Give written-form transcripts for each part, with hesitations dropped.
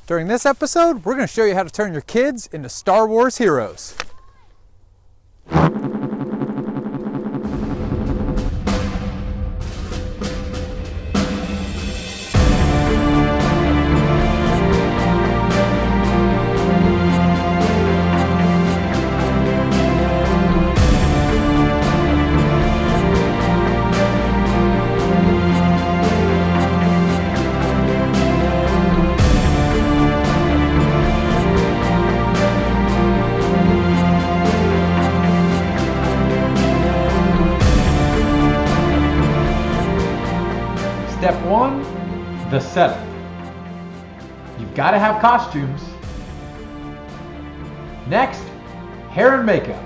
During this episode, we're going to show you how to turn your kids into Star Wars heroes. Step 1, the setup. You've got to have costumes. Next, hair and makeup.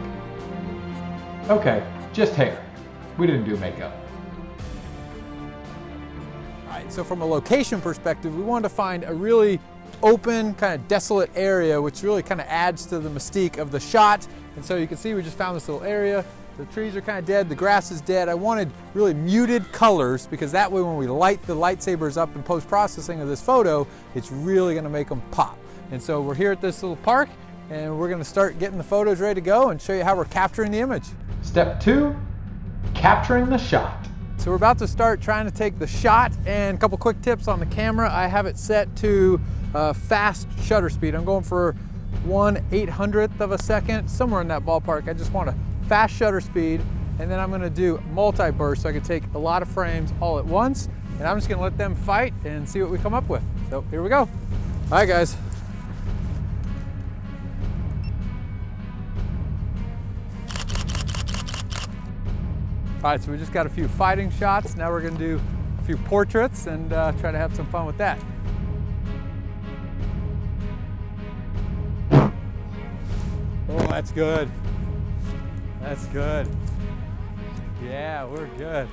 Okay, just hair. We didn't do makeup. All right, so from a location perspective, we wanted to find a really open, kind of desolate area, which really kind of adds to the mystique of the shot. And so you can see we just found this little area. The trees are kind of dead, the grass is dead. I wanted really muted colors because that way when we light the lightsabers up in post-processing of this photo, it's really going to make them pop. And so we're here at this little park and we're going to start getting the photos ready to go and show you how we're capturing the image. Step 2, capturing the shot. So we're about to start trying to take the shot, and a couple quick tips on the camera. I have it set to fast shutter speed. I'm going for 1/800th of a second, somewhere in that ballpark. I just want a fast shutter speed, and then I'm going to do multi-burst so I can take a lot of frames all at once, and I'm just going to let them fight and see what we come up with. So here we go. All right, guys. All right, so we just got a few fighting shots. Now we're going to do a few portraits and try to have some fun with that. Oh, that's good. That's good. Yeah, we're good.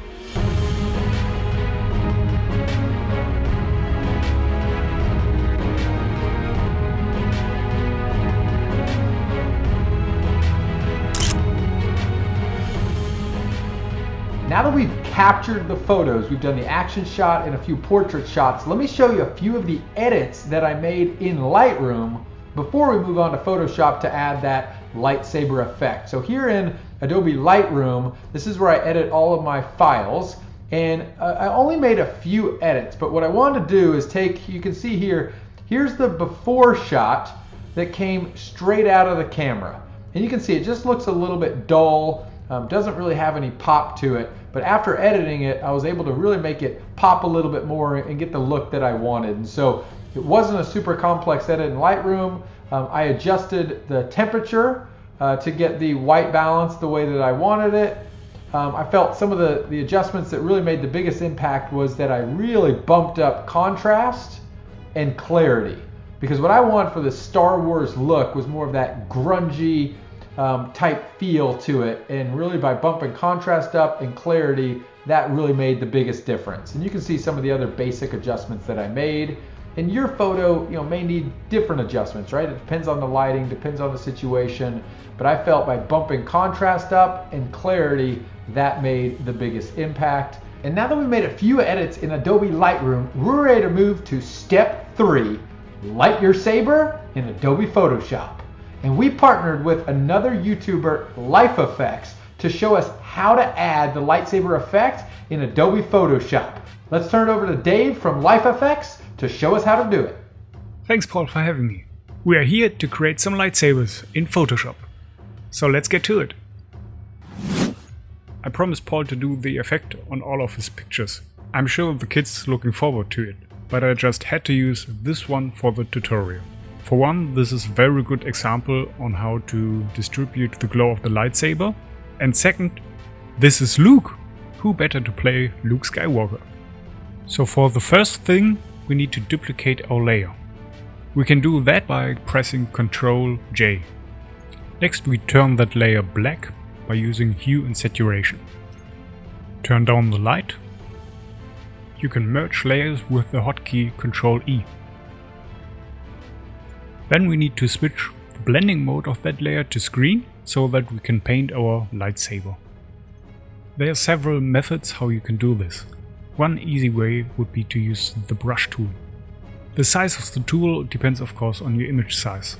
Now that we've captured the photos, we've done the action shot and a few portrait shots, let me show you a few of the edits that I made in Lightroom before we move on to Photoshop to add that lightsaber effect. So here in Adobe Lightroom, this is where I edit all of my files, and I only made a few edits, but what I wanted to do is take, you can see here, here's the before shot that came straight out of the camera. And you can see it just looks a little bit dull, doesn't really have any pop to it, but after editing it, I was able to really make it pop a little bit more and get the look that I wanted. And so it wasn't a super complex edit in Lightroom. I adjusted the temperature to get the white balance the way that I wanted it. I felt some of the adjustments that really made the biggest impact was that I really bumped up contrast and clarity. Because what I wanted for the Star Wars look was more of that grungy type feel to it, and really by bumping contrast up and clarity, that really made the biggest difference. And you can see some of the other basic adjustments that I made. And your photo, may need different adjustments, right? It depends on the lighting, depends on the situation. But I felt by bumping contrast up and clarity, that made the biggest impact. And now that we've made a few edits in Adobe Lightroom, we're ready to move to step 3, light your saber in Adobe Photoshop. And we partnered with another YouTuber, Life Effects, to show us how to add the lightsaber effect in Adobe Photoshop. Let's turn it over to Dave from Life Effects to show us how to do it. Thanks, Paul, for having me. We are here to create some lightsabers in Photoshop. So let's get to it. I promised Paul to do the effect on all of his pictures. I'm sure the kids looking forward to it, but I just had to use this one for the tutorial. For one, this is a very good example on how to distribute the glow of the lightsaber. And second, this is Luke. Who better to play Luke Skywalker? So for the first thing, we need to duplicate our layer. We can do that by pressing Ctrl J. Next, we turn that layer black by using hue and saturation. Turn down the light. You can merge layers with the hotkey Ctrl E. Then we need to switch the blending mode of that layer to screen so that we can paint our lightsaber. There are several methods how you can do this. One easy way would be to use the brush tool. The size of the tool depends of course on your image size.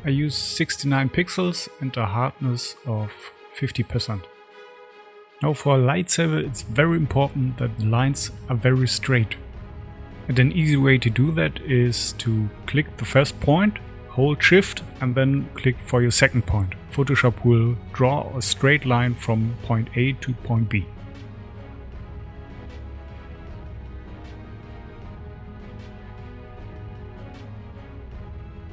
I use 69 pixels and a hardness of 50%. Now for a lightsaber it's very important that the lines are very straight. And an easy way to do that is to click the first point, hold shift and then click for your second point. Photoshop will draw a straight line from point A to point B.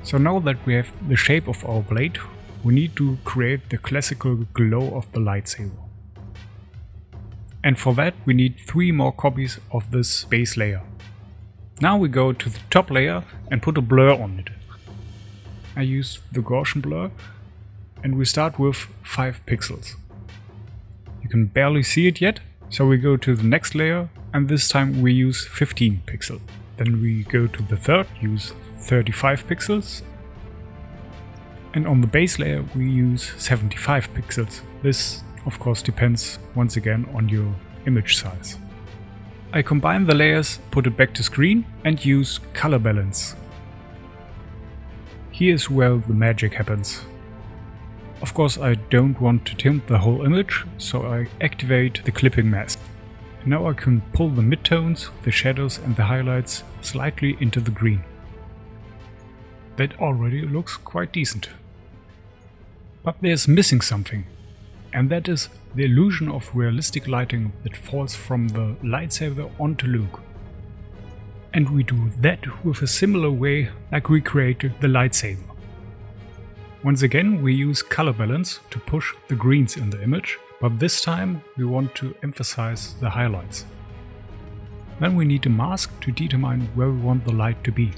So now that we have the shape of our blade, we need to create the classical glow of the lightsaber. And for that we need 3 more copies of this base layer. Now we go to the top layer and put a blur on it. I use the Gaussian blur and we start with 5 pixels. You can barely see it yet, so we go to the next layer and this time we use 15 pixels. Then we go to the third, use 35 pixels. And on the base layer we use 75 pixels. This of course depends once again on your image size. I combine the layers, put it back to screen and use color balance. Here's where the magic happens. Of course I don't want to tint the whole image, so I activate the clipping mask. Now I can pull the midtones, the shadows and the highlights slightly into the green. That already looks quite decent. But there's missing something. And that is the illusion of realistic lighting that falls from the lightsaber onto Luke. And we do that with a similar way like we created the lightsaber. Once again we use color balance to push the greens in the image, but this time we want to emphasize the highlights. Then we need a mask to determine where we want the light to be.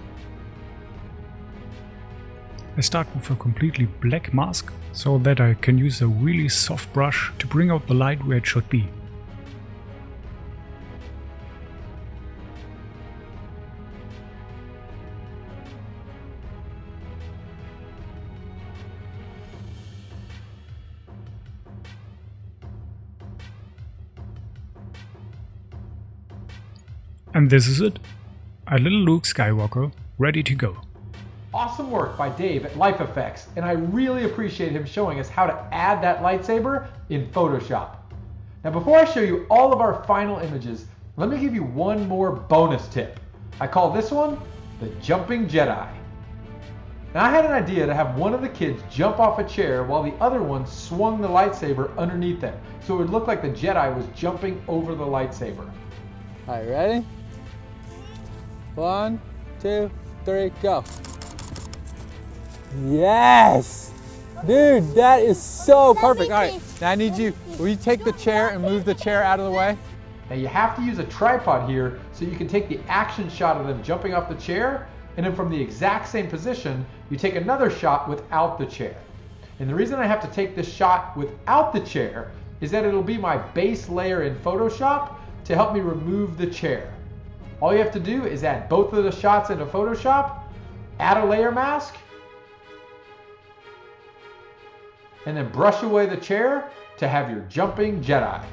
I start with a completely black mask, so that I can use a really soft brush to bring out the light where it should be. And this is it, a little Luke Skywalker ready to go. Awesome work by Dave at Life Effects, and I really appreciate him showing us how to add that lightsaber in Photoshop. Now before I show you all of our final images, let me give you one more bonus tip. I call this one the Jumping Jedi. Now I had an idea to have one of the kids jump off a chair while the other one swung the lightsaber underneath them, so it would look like the Jedi was jumping over the lightsaber. All right, ready? 1, 2, 3, go. Yes! Dude, that is so perfect. All right, now I need you, will you take the chair and move the chair out of the way? Now you have to use a tripod here so you can take the action shot of them jumping off the chair, and then from the exact same position, you take another shot without the chair. And the reason I have to take this shot without the chair is that it'll be my base layer in Photoshop to help me remove the chair. All you have to do is add both of the shots into Photoshop, add a layer mask, and then brush away the chair to have your Jumping Jedi.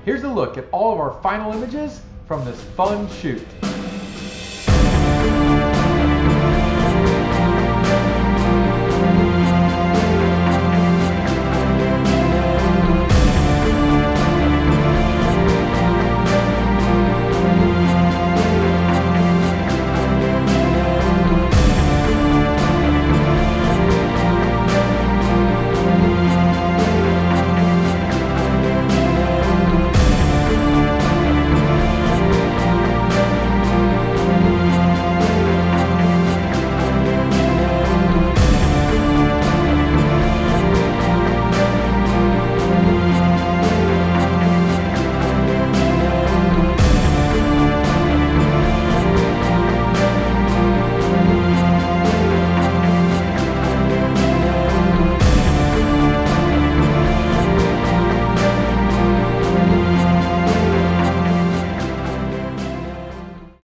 Here's a look at all of our final images from this fun shoot.